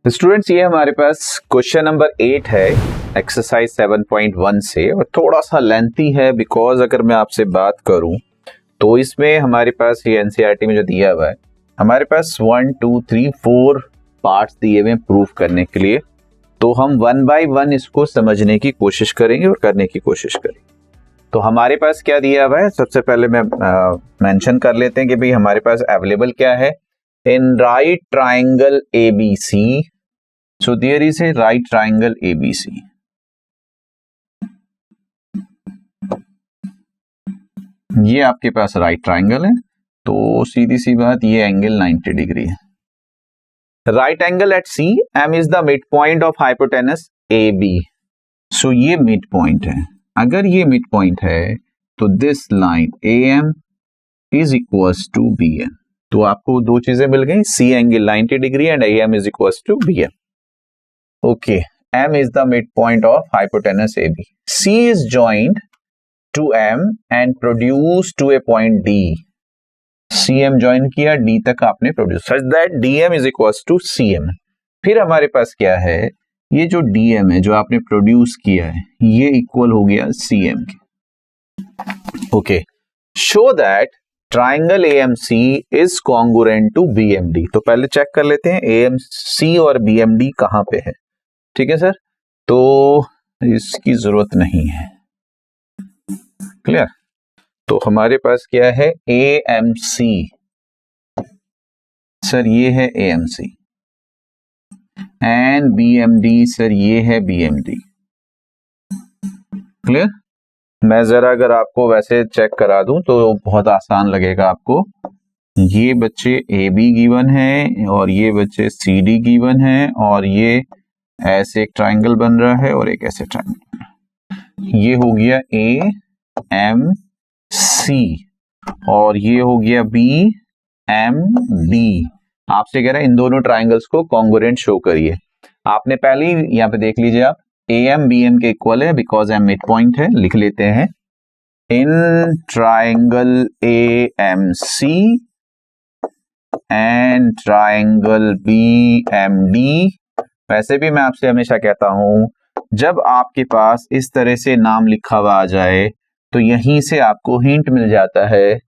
Students ये हमारे पास question number 8 है एक्सरसाइज 7.1 से, और थोड़ा सा लेंथी है बिकॉज अगर मैं आपसे बात करूं तो इसमें हमारे पास ये एनसीईआरटी में जो दिया हुआ है, हमारे पास 1 2 3 4 पार्ट्स दिए हुए प्रूफ करने के लिए। तो हम 1 बाय 1 इसको समझने की कोशिश करेंगे और करने की कोशिश करेंगे। तो हमारे पास क्या दिया हुआ है, सबसे पहले मैं मेंशन कर लेते हैं कि भाई हमारे पास अवेलेबल क्या है। In right triangle ABC, so there is a right triangle ABC. ये आपके पास राइट ट्राइंगल है, तो सीधी सी बात ये एंगल 90 डिग्री है। Right angle at C, M is the midpoint of hypotenuse AB. So ये मिड पॉइंट है। अगर ये मिड पॉइंट है तो this line AM is equals to BM. तो आपको दो चीजें मिल गई, C angle 90 degree and AM is equals to BM. Okay, M is the midpoint of hypotenuse AB. C is joined to M and produced to a point D. CM join किया, D तक आपने produce, such that DM is equals to CM. फिर हमारे पास क्या है, ये जो DM है जो आपने प्रोड्यूस किया है ये इक्वल हो गया CM के। Okay, show that triangle AMC is congruent to BMD। तो पहले चेक कर लेते हैं AMC और BMD कहां पे है। ठीक है सर, तो इसकी जरूरत नहीं है, क्लियर। तो हमारे पास क्या है, AMC, सर ये है AMC, एंड BMD, सर ये है BMD, क्लियर। मैं जरा अगर आपको वैसे चेक करा दूं तो बहुत आसान लगेगा आपको। ये बच्चे AB गिवन है और ये बच्चे CD गिवन है, और ये ऐसे एक ट्राइंगल बन रहा है और एक ऐसे ट्राइंगल। ये हो गया AMC और ये हो गया BMD। आपसे कह रहा है इन दोनों ट्राइंगल्स को कॉन्ग्रुएंट शो करिए। आपने पहले ही यहाँ पे देख लीजिए, आप AM BM के इक्वल है बिकॉज M मिड पॉइंट है। लिख लेते हैं in triangle AMC and triangle BMD। वैसे भी मैं आपसे हमेशा कहता हूं, जब आपके पास इस तरह से नाम लिखा हुआ आ जाए तो यहीं से आपको हिंट मिल जाता है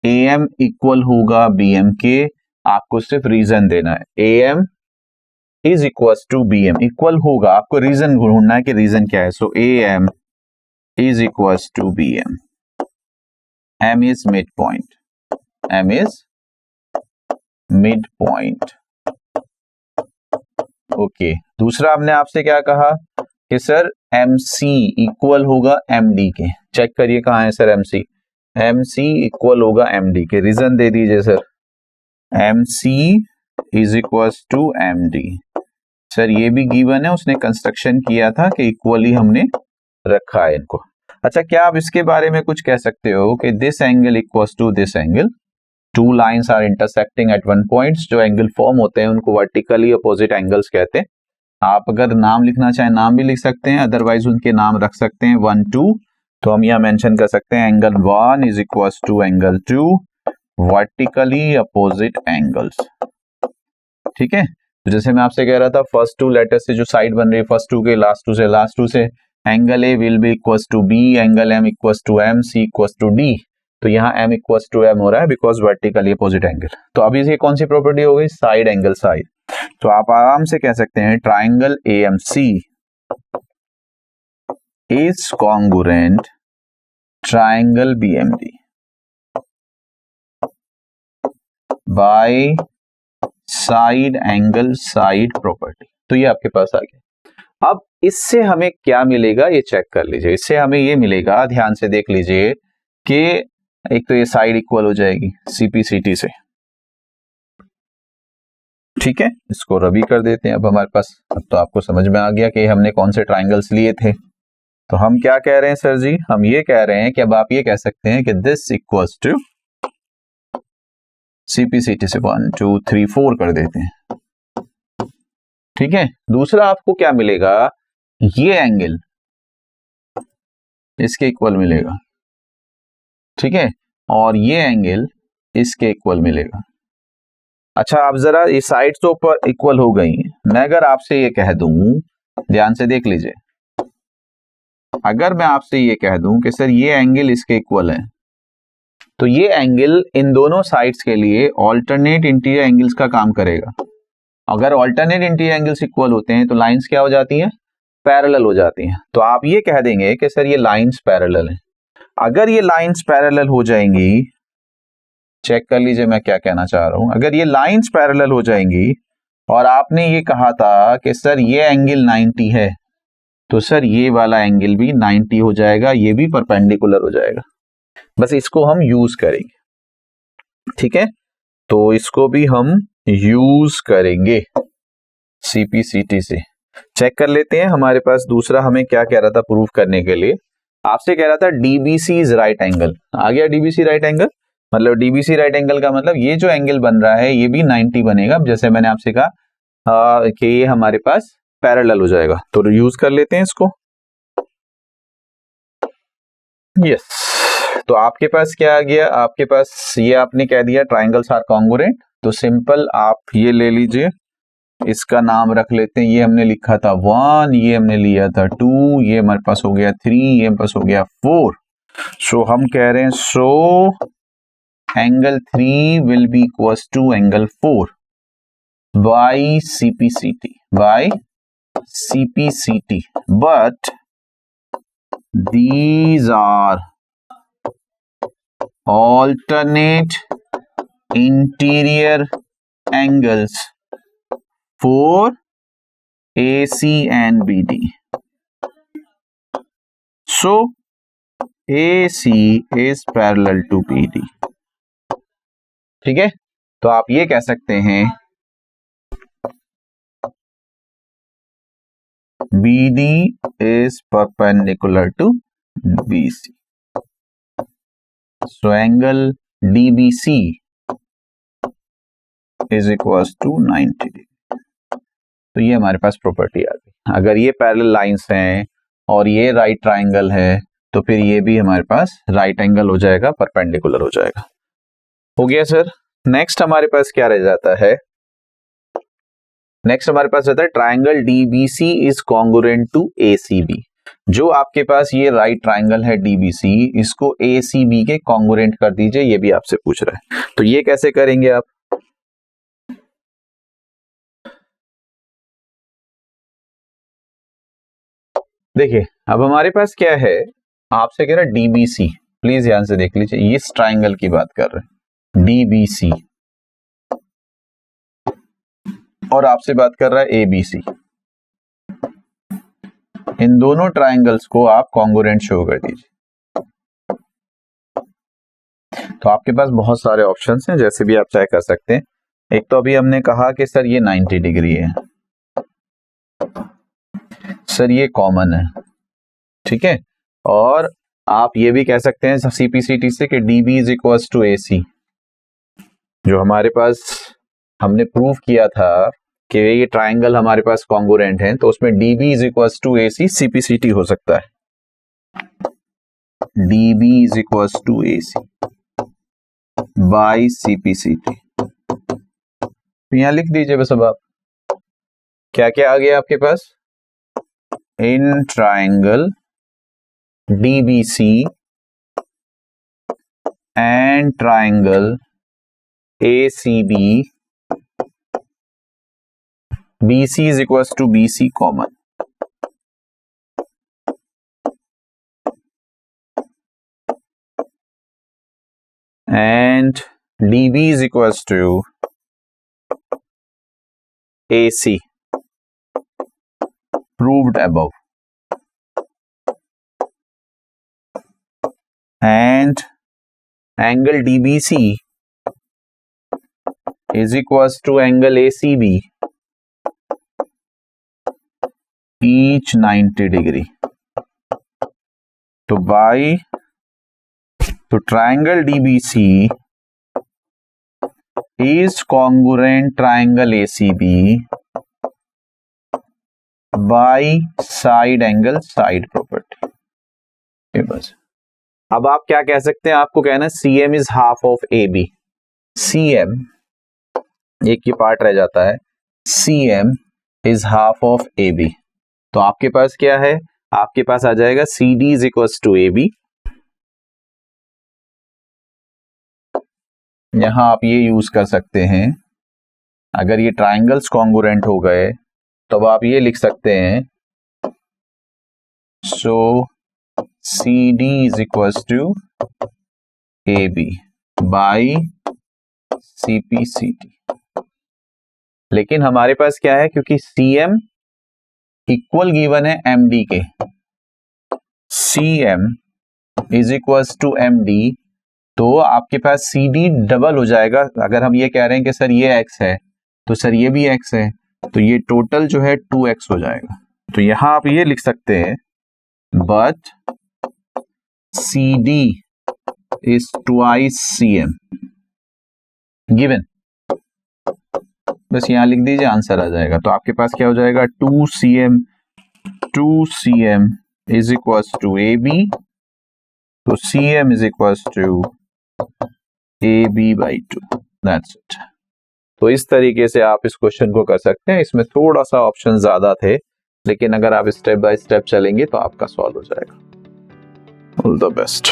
AM इक्वल होगा BM के। आपको सिर्फ रीजन देना है, AM is equal to BM equal होगा, आपको रीजन ढूंढना है कि रीजन क्या है। So AM is equal to BM, M is mid point, M is mid point. Okay, दूसरा हमने आपसे क्या कहा कि सर MC इक्वल होगा MD के। चेक करिए कहां है सर MC इक्वल होगा MD के। रीजन दे दीजिए sir, MC is equal to MD। Sir ये भी गिवन है, उसने कंस्ट्रक्शन किया था कि इक्वली हमने रखा है इनको। अच्छा, क्या आप इसके बारे में कुछ कह सकते हो कि this angle equals to this angle, two lines are intersecting at one point. जो एंगल फॉर्म होते हैं उनको वर्टिकली अपोजिट एंगल्स कहते हैं। आप अगर नाम लिखना चाहें नाम भी लिख सकते हैं, अदरवाइज उनके नाम रख सकते हैं 1 2। तो हम यहाँ मेंशन कर सकते हैं angle 1 is equals to angle 2 vertically opposite angles. ठीक है, तो जैसे मैं आपसे कह रहा था फर्स्ट टू लेटर से जो साइड बन रही है, फर्स्ट टू के लास्ट टू से angle A will be equals to B, angle M equals to M, C equals to D। तो यहाँ M इक्वल्स टू M हो रहा है बिकॉज वर्टिकली अपोजिट एंगल। तो अभी ये कौन सी प्रॉपर्टी हो गई, साइड एंगल साइड। तो आप आराम से कह सकते हैं triangle AMC is congruent triangle BMD by side angle side property. तो ये आपके पास आ गया। अब इससे हमें क्या मिलेगा ये चेक कर लीजिए। इससे हमें ये मिलेगा, ध्यान से देख लीजिए कि एक तो ये साइड इक्वल हो जाएगी CPCT से। ठीक है, इसको रबी कर देते हैं। अब हमारे पास, अब तो आपको समझ में आ गया कि हमने कौन से ट्राइंगल्स लिए थे। तो हम क्या कह रहे हैं सर जी, हम ये कह रहे हैं कि अब आप ये कह सकते हैं कि दिस इक्वल्स टू CPCT से 1 2 3 4 कर देते हैं। ठीक है, दूसरा आपको क्या मिलेगा, ये एंगल इसके इक्वल मिलेगा। ठीक है, और ये एंगल इसके इक्वल मिलेगा। अच्छा, आप जरा ये साइड तो ऊपर इक्वल हो गई हैं, मैं अगर आपसे ये कह दूं, ध्यान से देख लीजिए, अगर मैं आपसे ये कह दूं कि सर ये एंगल इसके इक्वल है, तो ये एंगल इन दोनों साइड्स के लिए ऑल्टरनेट इंटीरियर एंगल्स का काम करेगा। अगर ऑल्टरनेट इंटीरियर एंगल्स इक्वल होते हैं तो लाइंस क्या हो जाती हैं, पैरेलल हो जाती हैं। तो आप ये कह देंगे कि सर ये लाइंस पैरेलल हैं। अगर ये लाइंस पैरेलल हो जाएंगी, चेक कर लीजिए मैं क्या कहना चाह रहा हूं, अगर ये लाइंस पैरेलल हो जाएंगी और आपने ये कहा था कि सर ये एंगल 90 है, तो सर ये वाला एंगल भी 90 हो जाएगा, ये भी परपेंडिकुलर हो जाएगा। बस इसको हम यूज करेंगे, ठीक है, तो इसको भी हम यूज करेंगे सीपीसीटी से। चेक कर लेते हैं हमारे पास दूसरा हमें क्या कह रहा था प्रूफ करने के लिए। आपसे कह रहा था डीबीसी इज राइट एंगल। आ गया डीबीसी राइट एंगल, मतलब डीबीसी राइट एंगल का मतलब ये जो एंगल बन रहा है ये भी 90 बनेगा, जैसे मैंने आपसे कहा कि ये हमारे पास पैरेलल हो जाएगा। तो यूज कर लेते हैं इसको। यस, तो आपके पास क्या आ गया, आपके पास ये आपने कह दिया ट्राइंगल्स आर कॉन्ग्रुएंट। तो सिंपल आप ये ले लीजिए, इसका नाम रख लेते हैं, ये हमने लिखा था 1, ये हमने लिया था 2, ये हमारे पास हो गया 3, ये हमारे पास हो गया 4। सो हम कह रहे हैं so angle 3 will be equals to angle 4 by CPCT, by CPCT, but these are alternate interior angles for AC and BD. So AC is parallel to BD. ठीक है, तो आप ये कह सकते हैं BD is perpendicular to BC. So angle DBC is equals to 90 degree. तो ये हमारे पास प्रॉपर्टी आ गई। अगर ये पैरेलल लाइंस हैं और ये राइट ट्राइंगल है तो फिर ये भी हमारे पास राइट एंगल हो जाएगा, परपेंडिकुलर हो जाएगा। हो गया सर। नेक्स्ट हमारे पास क्या रह जाता है, नेक्स्ट हमारे पास रहता है triangle DBC is congruent to ACB. जो आपके पास ये राइट ट्राइंगल है डीबीसी, इसको एसीबी के कॉन्ग्रुएंट कर दीजिए, ये भी आपसे पूछ रहा है। तो ये कैसे करेंगे आप, देखिए अब हमारे पास क्या है, आपसे कह रहा है डीबीसी, प्लीज ध्यान से देख लीजिए, इस ट्राइंगल की बात कर रहे हैं डीबीसी, और आपसे बात कर रहा है एबीसी। इन दोनों ट्राइंगल्स को आप कॉन्ग्रुएंट शो कर दीजिए। तो आपके पास बहुत सारे ऑप्शंस हैं, जैसे भी आप चाहे कर सकते हैं। एक तो अभी हमने कहा कि सर ये 90 डिग्री है, सर ये कॉमन है, ठीक है, और आप ये भी कह सकते हैं सीपीसीटी से कि DB is equals to AC. जो हमारे पास हमने प्रूव किया था कि ये ट्राइंगल हमारे पास कॉन्ग्रुएंट है, तो उसमें DB is equals to AC CPCT हो सकता है। DB is equals to AC by CPCT. यहां लिख दीजिए बस। अब आप क्या क्या आ गया आपके पास, in triangle DBC and triangle ACB, BC is equals to BC common. And DB is equals to AC. Proved above. And angle DBC is equals to angle ACB. Each 90 degree. तो बाई, तो triangle DBC is congruent triangle ACB by side angle side property. बस अब आप क्या कह सकते हैं, आपको कहना है CM is half of A B. CM एक ही पार्ट रह जाता है, CM is half of A B. तो आपके पास क्या है, आपके पास आ जाएगा C D is equal to A B. यहां आप ये यूज कर सकते हैं, अगर ये ट्राइंगल्स कॉन्ग्रुएंट हो गए तब आप ये लिख सकते हैं, so C D is equal to A B by C P C T. लेकिन हमारे पास क्या है, क्योंकि सी एम इक्वल गिवन है एम डी के, C M is equal to M D, तो आपके पास सी डी डबल हो जाएगा। अगर हम ये कह रहे हैं कि सर ये एक्स है तो सर ये भी एक्स है, तो ये टोटल जो है 2x हो जाएगा। तो यहां आप ये लिख सकते हैं, but C D is twice C M given. बस यहां लिख दीजिए, आंसर आ जाएगा। तो आपके पास क्या हो जाएगा, 2cm is equal to A B, तो cm is equal to A B by 2, that's it. तो इस तरीके से आप इस क्वेश्चन को कर सकते हैं। इसमें थोड़ा सा ऑप्शन ज्यादा थे, लेकिन अगर आप स्टेप बाय स्टेप चलेंगे तो आपका सॉल्व हो जाएगा। All the best.